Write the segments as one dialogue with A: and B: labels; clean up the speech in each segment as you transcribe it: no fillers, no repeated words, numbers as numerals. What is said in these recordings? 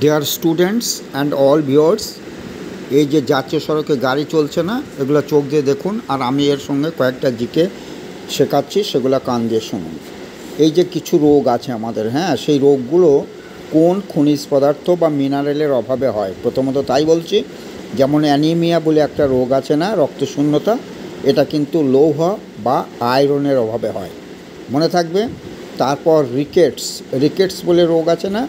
A: Dear students and all viewers, এই যে জাতীয় সড়কে গাড়ি চলছে না, এগুলো চোখ দিয়ে দেখুন, আর আমি এর সঙ্গে কয়েকটা জিকে শেখাচ্ছি, সেগুলো কান দিয়ে শুনুন। এই যে কিছু রোগ আছে আমাদের, সেই রোগগুলো কোন খনিজ পদার্থ বা মিনারেলের অভাবে হয়। প্রথমত তাই বলছি, যেমন অ্যানিমিয়া বলে একটা রোগ আছে না, রক্তশূন্যতা, এটা কিন্তু লৌহ বা আয়রনের অভাবে হয়, মনে থাকবে। তারপর রিকেটস বলে রোগ আছে না,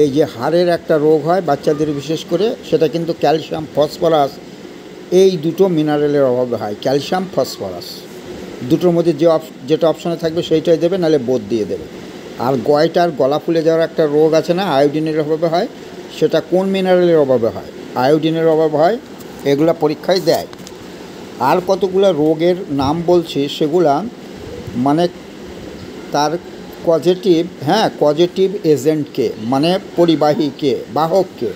A: এই যে হাড়ের একটা রোগ হয় বাচ্চাদের বিশেষ করে, সেটা কিন্তু ক্যালসিয়াম ফসফরাস এই দুটো মিনারেলের অভাবে হয়। ক্যালসিয়াম ফসফরাস দুটোর মধ্যে যেটা অপশনে থাকবে সেইটাই দেবে, নাহলে বোধ দিয়ে দেবে। আর গলা ফুলে যাওয়ার একটা রোগ আছে না, আয়োডিনের অভাবে হয়, সেটা কোন মিনারেলের অভাবে হয়? আয়োডিনের অভাবে হয়। এগুলা পরীক্ষায় দেয়। আর কতগুলো রোগের নাম বলছি, সেগুলা মানে তার কজেটিভ এজেন্টকে, মানে পরিবাহীকে, বাহককে।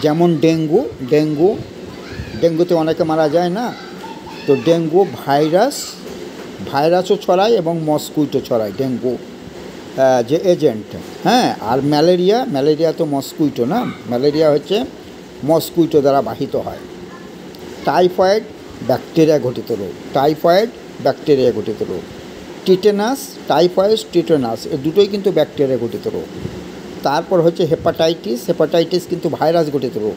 A: যেমন ডেঙ্গুতে অনেকে মারা যায় না, তো ডেঙ্গু ভাইরাসও ছড়ায় এবং মস্কুইটো ছড়ায়, ডেঙ্গু যে এজেন্ট। আর ম্যালেরিয়া তো মস্কুইটো না, ম্যালেরিয়া হচ্ছে মস্কুইটো দ্বারা বাহিত হয়। টাইফয়েড ব্যাকটেরিয়া ঘটিত রোগ। টিটেনাস এ দুটোই কিন্তু ব্যাকটেরিয়া ঘটিত রোগ। তারপর হচ্ছে হেপাটাইটিস কিন্তু ভাইরাস ঘটিত রোগ,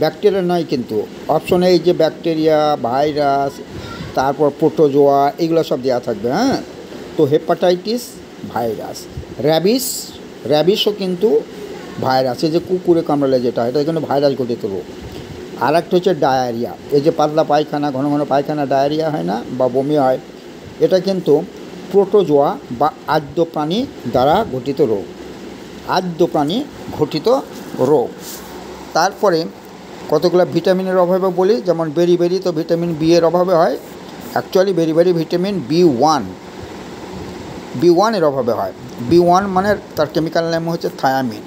A: ব্যাকটেরিয়া নয় কিন্তু। অপশনে এই যে ব্যাকটেরিয়া, ভাইরাস, তারপর প্রোটোজোয়া, এগুলো সব দেওয়া থাকবে। তো হেপাটাইটিস ভাইরাস। র্যাবিসও কিন্তু ভাইরাস, এই যে কুকুরে কামড়ালে যেটা, এটা কিন্তু ভাইরাস ঘটিত রোগ। আর একটা হচ্ছে ডায়রিয়া, এই যে পাতলা পায়খানা, ঘন ঘন পায়খানা, ডায়রিয়া হয় না, বা বমি হয়, এটা কিন্তু প্রোটোজোয়া বা আদ্য প্রাণী দ্বারা ঘটিত রোগ। তারপরে কতগুলো ভিটামিনের অভাবে বলি, যেমন বেরি তো ভিটামিন বি এর অভাবে হয়। অ্যাকচুয়ালি বেরি ভিটামিন বি1 এর অভাবে হয়। বি1 মানে তার কেমিক্যাল নেম হচ্ছে থায়ামিন।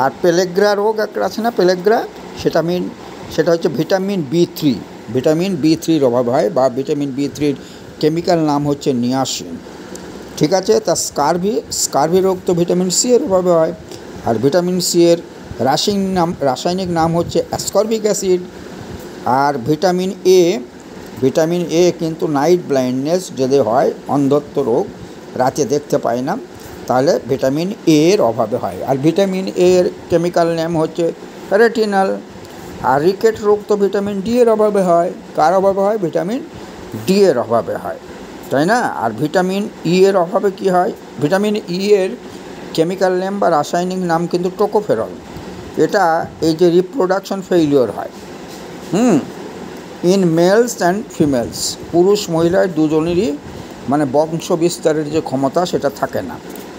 A: আর পেলেগ্রা রোগ একটা আছে না, সেটা হচ্ছে ভিটামিন বি3 অভাবে হয়, বা ভিটামিন বি3 কেমিক্যাল নাম হচ্ছে নিয়াসিন। ঠিক আছে। তা স্কারভি রোগ তো ভিটামিন সি এর অভাবে হয়, আর ভিটামিন সি এর রাসায়নিক নাম হচ্ছে অ্যাসকর্বিক অ্যাসিড। আর ভিটামিন এ কিন্তু নাইট ব্লাইন্ডনেস যদি হয়, অন্ধত্ব রোগ, রাতে দেখতে পায় না, তাহলে ভিটামিন এ এর অভাবে হয়। আর ভিটামিন এ এর কেমিক্যাল নেম হচ্ছে রেটিনল। আর রিকেট রোগ তো ভিটামিন ডি এর অভাবে হয়। কার অভাবে হয়? ভিটামিন ডি এর অভাবে হয়, তাই না? আর ভিটামিন ই এর অভাবে কি হয়? ভিটামিন ই এর কেমিক্যাল নেম বা রাসায়নিক নাম কিন্তু টোকোফেরল। এটা এই যে রিপ্রোডাকশন ফেইলিওর হয় ইন মেলস অ্যান্ড ফিমেলস, পুরুষ মহিলায় দুজনেরই মানে বংশ বিস্তারের যে ক্ষমতা, সেটা থাকে না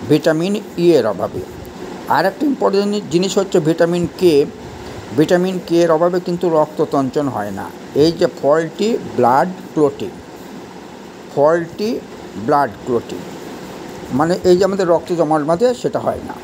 A: ভিটামিন ই এর অভাবে। আর একটা ইম্পর্টেন্ট জিনিস হচ্ছে ভিটামিন কে এর অভাবে কিন্তু রক্ততঞ্চন হয় না। এই যে ফল্টি ব্লাড ক্লটিং, মানে এই যে আমাদের রক্ত জমাট বাঁধে, সেটা হয় না।